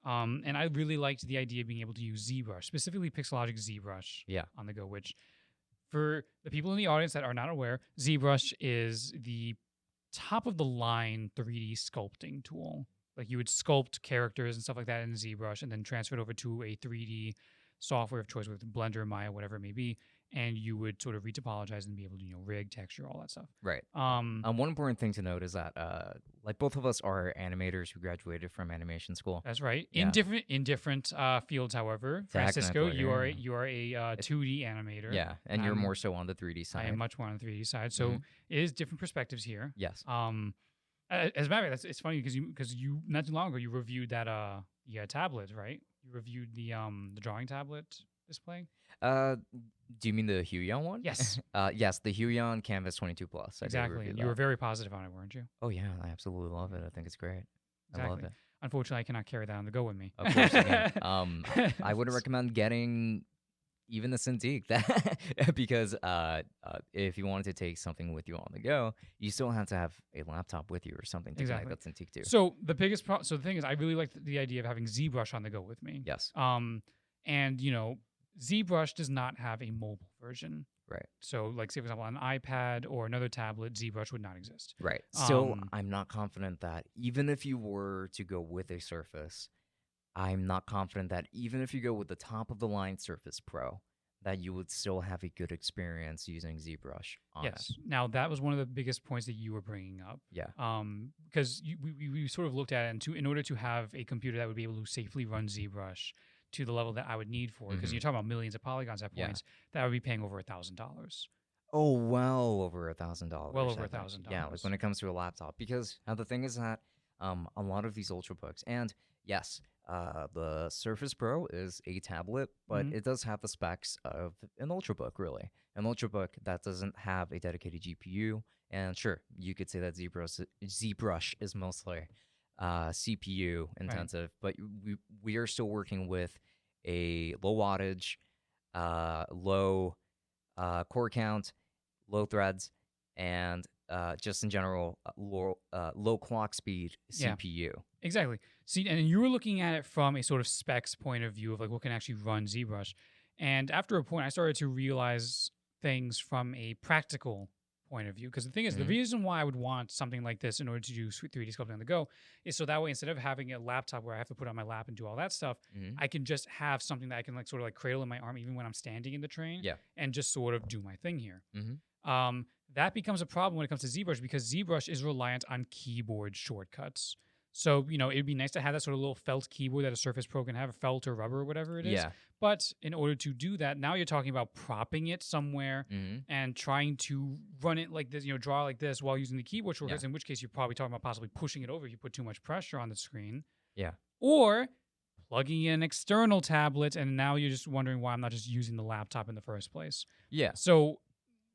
Hmm. And I really liked the idea of being able to use ZBrush, specifically Pixelogic ZBrush Yeah. on the go, which for the people in the audience that are not aware, ZBrush is the top of the line 3D sculpting tool. Like you would sculpt characters and stuff like that in ZBrush and then transfer it over to a 3D software of choice with Blender, Maya, whatever it may be, and you would sort of retopologize and be able to rig texture, all that stuff. Right. Um, One important thing to note is that, like, both of us are animators who graduated from animation school. that's right. Yeah. In different fields, however. Francisco, Technically, you yeah. are a 2D animator. Yeah, and you're I'm- more so on the 3D I side. am much more on the 3D side, so Mhm. it is different perspectives here. Yes. As a matter of fact, it's funny because you not too long ago you reviewed that tablet, right? You reviewed the drawing tablet display. Do you mean the Huion one? Yes, Yes, the Huion Canvas 22 Plus. I did exactly. review And you were that. very positive on it, weren't you? Oh yeah, I absolutely love it. I think it's great. I love Exactly. it. Unfortunately, I cannot carry that on the go with me. Of course you can. I would recommend getting even the Cintiq that because if you wanted to take something with you on the go, you still have to have a laptop with you or something to Exactly. connect that Cintiq to. So the thing is, I really like the idea of having ZBrush on the go with me. Yes. And ZBrush does not have a mobile version. Right. So, like, say for example, on an iPad or another tablet, ZBrush would not exist. Right. So Um, I'm not confident that even if you were to go with a Surface, I'm not confident that even if you go with the top of the line Surface Pro, that you would still have a good experience using ZBrush on it. Yes. Now that was one of the biggest points that you were bringing up. Yeah. Because we sort of looked at it, and in order to have a computer that would be able to safely run ZBrush to the level that I would need for it, because Mhm. you're talking about millions of polygons at Yeah. points, that I would be paying over $1,000. Oh, well over $1,000. Well over I think. Yeah, like $1,000. when it comes to a laptop, because now the thing is that a lot of these ultrabooks, and yes, the Surface Pro is a tablet, but Mhm. it does have the specs of an ultrabook. Really, an ultrabook that doesn't have a dedicated GPU, and sure, you could say that ZBrush is mostly CPU intensive, but we are still working with a low wattage, low core count, low threads, and just in general low clock speed Yeah. CPU. Exactly. See, and you were looking at it from a sort of specs point of view of like what can actually run ZBrush. And after a point, I started to realize things from a practical point of view. Because the thing is, the Mhm. reason why I would want something like this in order to do 3D sculpting on the go is so that way instead of having a laptop where I have to put it on my lap and do all that stuff, Mhm. I can just have something that I can like sort of like cradle in my arm even when I'm standing in the train Yeah. and just sort of do my thing here. Mhm. That becomes a problem when it comes to ZBrush because ZBrush is reliant on keyboard shortcuts. So, it'd be nice to have that sort of little felt keyboard that a Surface Pro can have, felt or rubber or whatever it is. Yeah. But in order to do that, now you're talking about propping it somewhere Mhm. and trying to run it like this, draw like this while using the keyboard shortcuts, in which case you're probably talking about possibly pushing it over if you put too much pressure on the screen. Yeah. Or plugging in an external tablet, and now you're just wondering why I'm not just using the laptop in the first place. Yeah. So,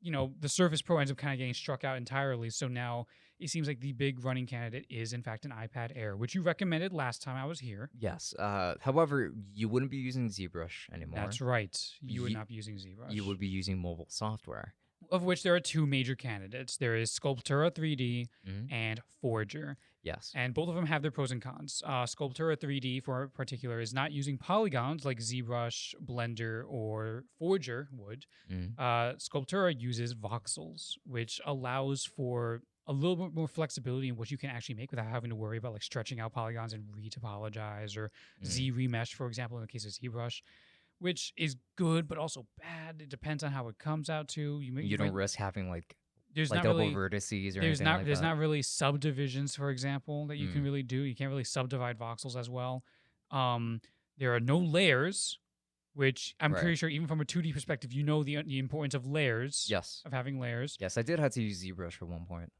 the Surface Pro ends up kind of getting struck out entirely. So now it seems like the big running candidate is, in fact, an iPad Air, which you recommended last time I was here. Yes. However, you wouldn't be using ZBrush anymore. That's right. You would Ye- not be using ZBrush. You would be using mobile software. Of which there are two major candidates. There is Sculptura 3D Mhm. and Forger. Yes. And both of them have their pros and cons. Sculptura 3D, for particular, is not using polygons like ZBrush, Blender, or Forger would. Mhm. Sculptura uses voxels, which allows for a little bit more flexibility in what you can actually make without having to worry about like stretching out polygons and retopologize or Mhm. Z remesh, for example, in the case of ZBrush, which is good but also bad. It depends on how it comes out to. You don't risk having like there's not double really vertices or there's anything not like there's that. not really subdivisions, for example, that you can Mm. really do. You can't really subdivide voxels as well. There are no layers, which I'm Right. pretty sure even from a 2D perspective, the importance of layers. Yes. Of having layers. Yes, I did have to use ZBrush at one point.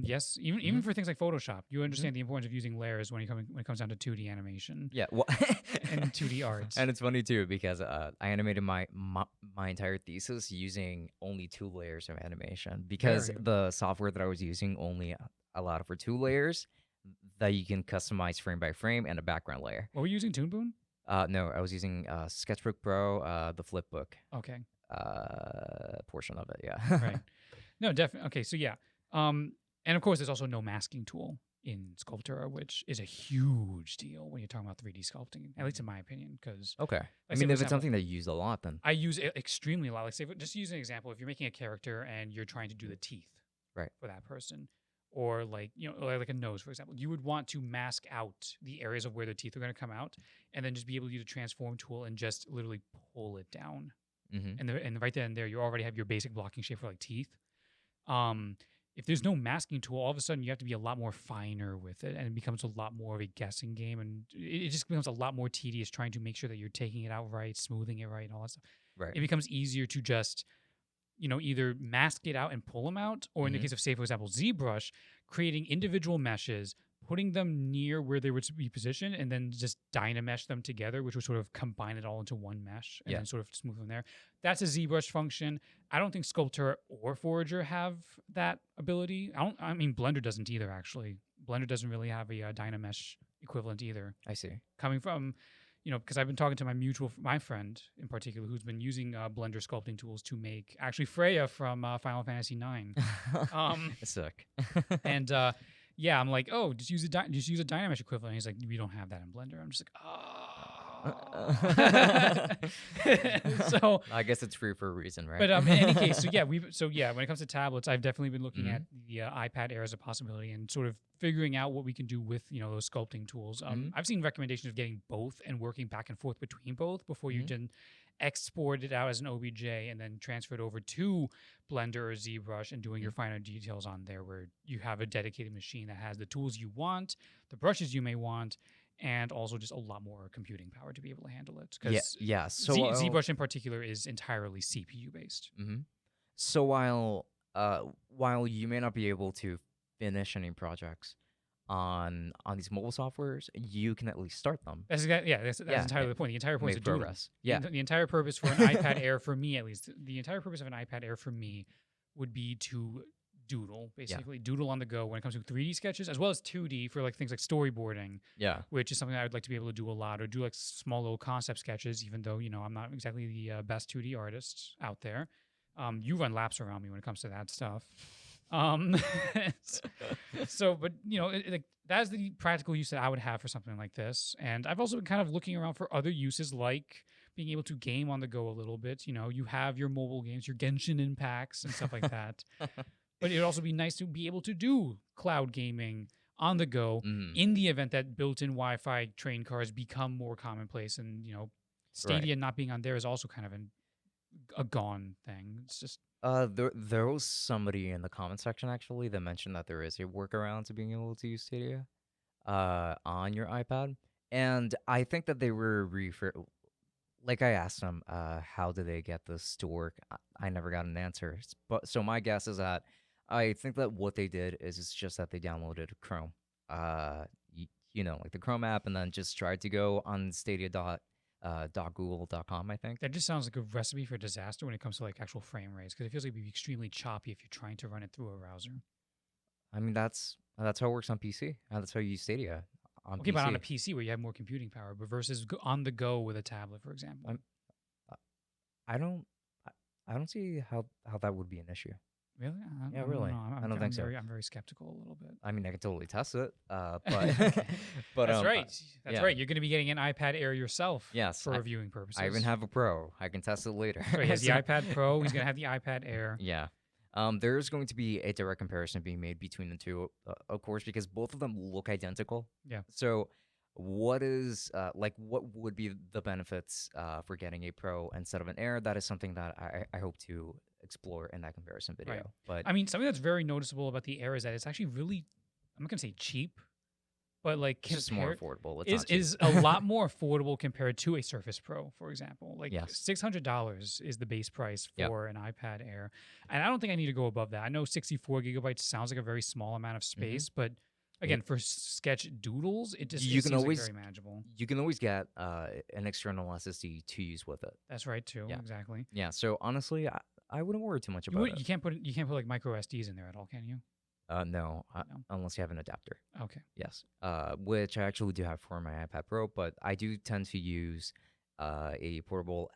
Yes, even Hmm. for things like Photoshop, you Hmm. understand the importance of using layers when it comes down to 2D animation Yeah, well, and 2D art. and it's funny too because I animated my entire thesis using only 2 layers of animation because Very. the software that I was using only allowed for 2 layers that you can customize frame by frame and a background layer. What were you using, Toon Boom? No, I was using Sketchbook Pro, the Flipbook Okay, portion of it. Yeah. right. No, definitely. Okay, so yeah. And of course, there's also no masking tool in Sculptura, which is a huge deal when you're talking about 3D sculpting, at least in my opinion. Because, Okay. I like, say mean, for if it's example, something that you use a lot, then I use it extremely a lot. Like, say, just use an example. If you're making a character and you're trying to do the teeth right. for that person, or like like a nose, for example, you would want to mask out the areas of where the teeth are going to come out, and then just be able to use a transform tool and just literally pull it down. Mm-hmm. And right then and there, you already have your basic blocking shape for like teeth. Um, if there's no masking tool, all of a sudden you have to be a lot more finer with it, and it becomes a lot more of a guessing game, and it just becomes a lot more tedious trying to make sure that you're taking it out right, smoothing it right, and all that stuff. Right. It becomes easier to just either mask it out and pull them out, or in the Mm-hmm. case of, say, for example, ZBrush, creating individual meshes, putting them near where they would be positioned, and then just dynamesh them together, which would sort of combine it all into one mesh and Yeah. then sort of smooth them there. That's a ZBrush function. I don't think Sculptor or Forager have that ability. I mean, Blender doesn't either, actually. Blender doesn't really have a dynamesh equivalent either. I see. Coming from because I've been talking to my friend in particular, who's been using Blender sculpting tools to make actually Freya from Final Fantasy IX. It's sick. And yeah, I'm like, oh, just use a Dynamesh equivalent. And he's like, we don't have that in Blender. I'm just like, oh. So, I guess it's free for a reason, right? but in any case, so yeah, when it comes to tablets, I've definitely been looking Mhm. at the iPad Air as a possibility and sort of figuring out what we can do with those sculpting tools. Mhm. I've seen recommendations of getting both and working back and forth between both before you Mhm. can export it out as an OBJ and then transfer it over to Blender or ZBrush and doing your finer details on there, where you have a dedicated machine that has the tools you want, the brushes you may want, and also just a lot more computing power to be able to handle it. Yeah, Because yeah. So ZBrush in particular is entirely CPU based. Mhm. So while you may not be able to finish any projects on these mobile softwares, you can at least start them. That's Yeah, entirely the point. The entire point is make to doodle. progress. Yeah. The entire purpose for an iPad Air, for me at least, the entire purpose of an iPad Air for me would be to doodle, basically doodle on the go when it comes to 3D sketches, as well as 2D for like things like storyboarding, Yeah. which is something I would like to be able to do a lot, or do like small little concept sketches, even though I'm not exactly the best 2D artist out there. You run laps around me when it comes to that stuff. Um, so, but like that's the practical use that I would have for something like this. And I've also been kind of looking around for other uses, like being able to game on the go a little bit. You have your mobile games, your Genshin Impacts and stuff like that. But it'd also be nice to be able to do cloud gaming on the go Mhm. in the event that built-in Wi-Fi train cars become more commonplace. And Stadia not being on there is also kind of a gone thing. It's just There was somebody in the comment section actually that mentioned that there is a workaround to being able to use Stadia on your iPad. And I think that they were like I asked them, how do they get this to work? I never got an answer. But so my guess is that I think that what they did is it's just that they downloaded Chrome, like the Chrome app, and then just tried to go on Stadia.google.com, I think. that just sounds like a recipe for disaster when it comes to like actual frame rates, because it feels like it'd be extremely choppy if you're trying to run it through a browser. I mean, that's how it works on PC. That's how you use Stadia on Okay, PC. but on a PC where you have more computing power, but versus on the go with a tablet, for example. I don't, I don't see how that would be an issue. Really? Yeah, really. I don't think so. I'm very skeptical a little bit. I mean, I can totally test it, but but That's right. That's yeah. right. You're going to be getting an iPad Air yourself. Yes, for reviewing purposes. I even have a Pro. I can test it later. So he has the iPad Pro. He's going to have the iPad Air. Yeah. There's going to be a direct comparison being made between the two, of course, because both of them look identical. Yeah. So, what would be the benefits for getting a Pro instead of an Air? That is something that I hope to explore in that comparison video. Right. But I mean, something that's very noticeable about the Air is that it's actually really, I'm not going to say cheap, but like It's just more compare affordable. It's not cheap. is a lot more affordable compared to a Surface Pro, for example. Like Yes. $600 is the base price Yep. for an iPad Air, and I don't think I need to go above that. I know 64 gigabytes sounds like a very small amount of space, but again, for sketch doodles, it just You it can seems like always very manageable. get an external SSD to use with it. That's right too. Yeah. Exactly. Yeah. So honestly, I wouldn't worry too much about it. You can't put like micro SDs in there at all, can you? No, No. unless you have an adapter. Okay. Yes. Which I actually do have for my iPad Pro, but I do tend to use a portable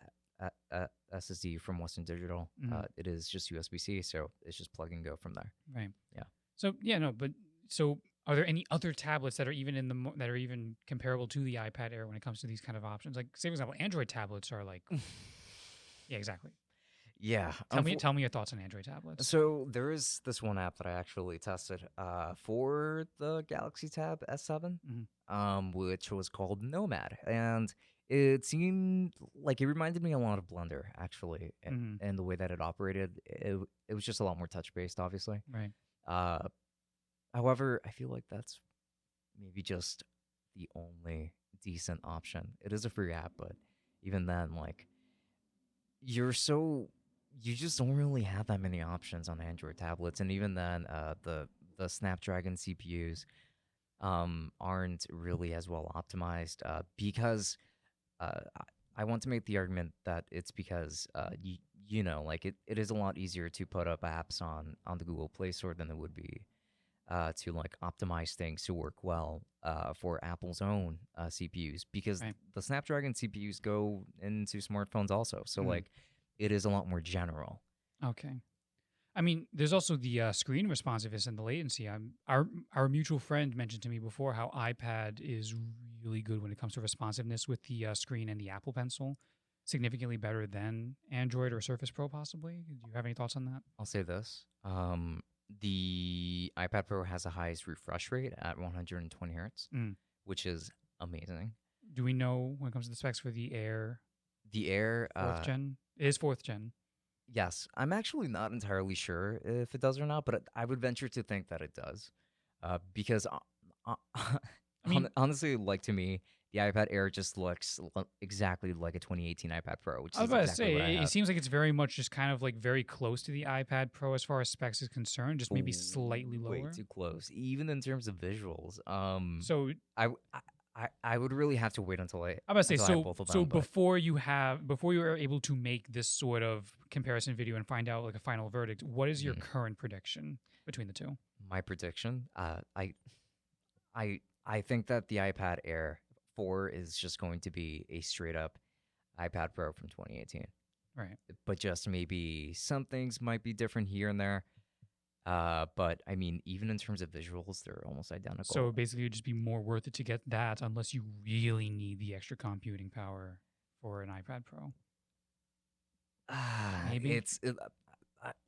SSD from Western Digital. Mhm. It is just USB-C, so it's just plug and go from there. Right. Yeah. So yeah, no, but so are there any other tablets that are even that are even comparable to the iPad Air when it comes to these kind of options? Like, say for example, Android tablets are like, yeah, exactly. Yeah. Tell me your thoughts on Android tablets. So there is this one app that I actually tested for the Galaxy Tab S7, which was called Nomad, and it seemed like it reminded me a lot of Blender actually, and the way that it operated. It was just a lot more touch based, obviously. Right. Uh, However, I feel like that's maybe just the only decent option. It is a free app, but even then, like you just don't really have that many options on Android tablets, and even then, the Snapdragon CPUs aren't really as well optimized because I want to make the argument that it's because like it is a lot easier to put up apps on the Google Play Store than it would be to like optimize things to work well for Apple's own CPUs because Right. the Snapdragon CPUs go into smartphones also. So like it is a lot more general. Okay. I mean, there's also the screen responsiveness and the latency. Our mutual friend mentioned to me before how iPad is really good when it comes to responsiveness with the screen and the Apple Pencil, significantly better than Android or Surface Pro, possibly. Do you have any thoughts on that? I'll say this. The iPad Pro has the highest refresh rate at 120 hertz, which is amazing. Do we know when it comes to the specs for the Air? The Air Fourth gen? It is fourth gen. Yes, I'm actually not entirely sure if it does or not, but I would venture to think that it does, because honestly, like to me, the iPad Air just looks exactly like a 2018 iPad Pro, which I was is about exactly to what I say, it have. seems like it's very much just kind of like very close to the iPad Pro as far as specs is concerned, just maybe slightly Way lower. too close, even in terms of visuals. So I would really have to wait until I I'm about to say, until I have both of them. so but before you are able to make this sort of comparison video and find out like a final verdict, what is your current prediction between the two? my prediction, I think that the iPad Air 4 is just going to be a straight up iPad Pro from 2018. Right. But just maybe some things might be different here and there. But I mean, even in terms of visuals, they're almost identical. So basically, it'd just be more worth it to get that unless you really need the extra computing power for an iPad Pro. Maybe.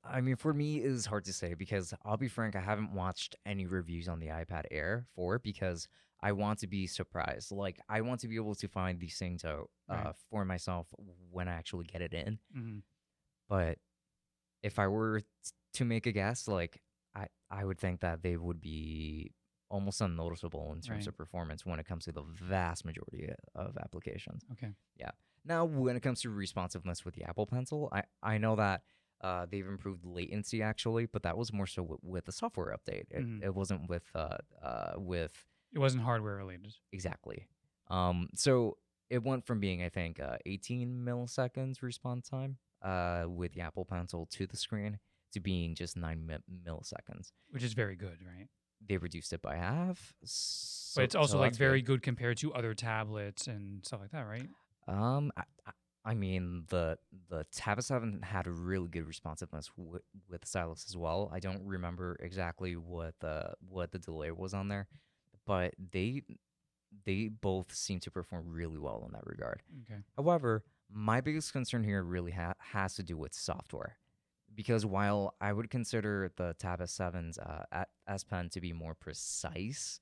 I mean, for me, it is hard to say because I'll be frank, I haven't watched any reviews on the iPad Air 4 because I want to be surprised. Like, I want to be able to find these things out for myself when I actually get it in. But if I were to make a guess, like, I would think that they would be almost unnoticeable in terms of performance when it comes to the vast majority of applications. Okay. Yeah. Now, when it comes to responsiveness with the Apple Pencil, I know that they've improved latency actually, but that was more so with the software update. It wasn't with It wasn't hardware related. exactly. So it went from being I think 18 milliseconds response time with the Apple Pencil to the screen to being just 9 milliseconds, which is very good, right? They reduced it by half. But it's also like very good compared to other tablets and stuff like that, right? I mean, the Tab 7 had a really good responsiveness with the stylus as well. I don't remember exactly what the delay was on there, but they both seem to perform really well in that regard. Okay. However, my biggest concern here really has to do with software, because while I would consider the Tab S7's S Pen to be more precise,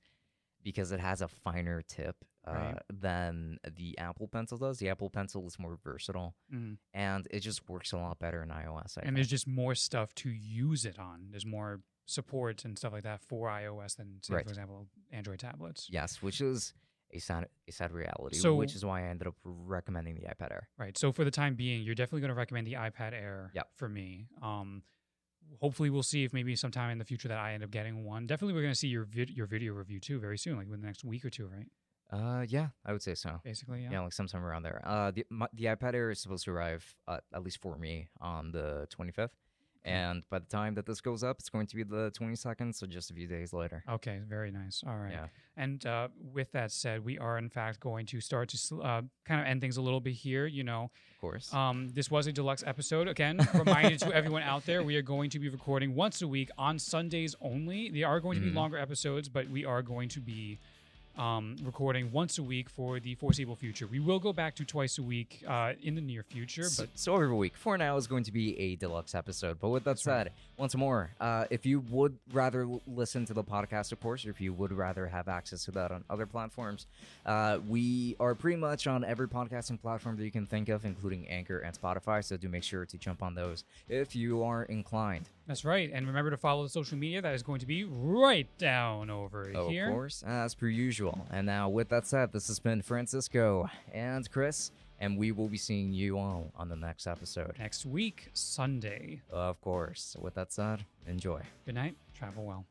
because it has a finer tip Right. than the Apple Pencil does. The Apple Pencil is more versatile, Mhm. and it just works a lot better in iOS, I And think. there's just more stuff to use it on. There's more support and stuff like that for iOS than, say, for Right. example, Android tablets. Yes, which is a sad reality, which So, is why I ended up recommending the iPad Air. right. So for the time being, you're definitely going to recommend the iPad Air Yep. for me. Hopefully, we'll see if maybe sometime in the future that I end up getting one. Definitely, we're going to see your video review too very soon, like within the next week or two, right? Yeah, I would say so. Basically, yeah. Yeah, like sometime around there. The iPad Air is supposed to arrive, at least for me, on the 25th. Okay. And by the time that this goes up, it's going to be the 22nd, so just a few days later. Okay, very nice. All right. Yeah, And with that said, we are in fact going to start to kind of end things a little bit here. of course. This was a deluxe episode. Again, reminder to everyone out there, we are going to be recording once a week on Sundays only. They are going to be Mhm. longer episodes, but we are going to be recording once a week for the foreseeable future. We will go back to twice a week in the near future, but So every week, for now, is going to be a deluxe episode. But with that That's right. said, once more, if you would rather listen to the podcast, of course, or if you would rather have access to that on other platforms, we are pretty much on every podcasting platform that you can think of, including Anchor and Spotify. So do make sure to jump on those if you are inclined. that's right. And remember to follow the social media. That is going to be right down over here. Of course, as per usual. And now, with that said, this has been Francisco and Chris, and we will be seeing you all on the next episode. Next week, Sunday. Of course. With that said, enjoy. Good night. Travel well.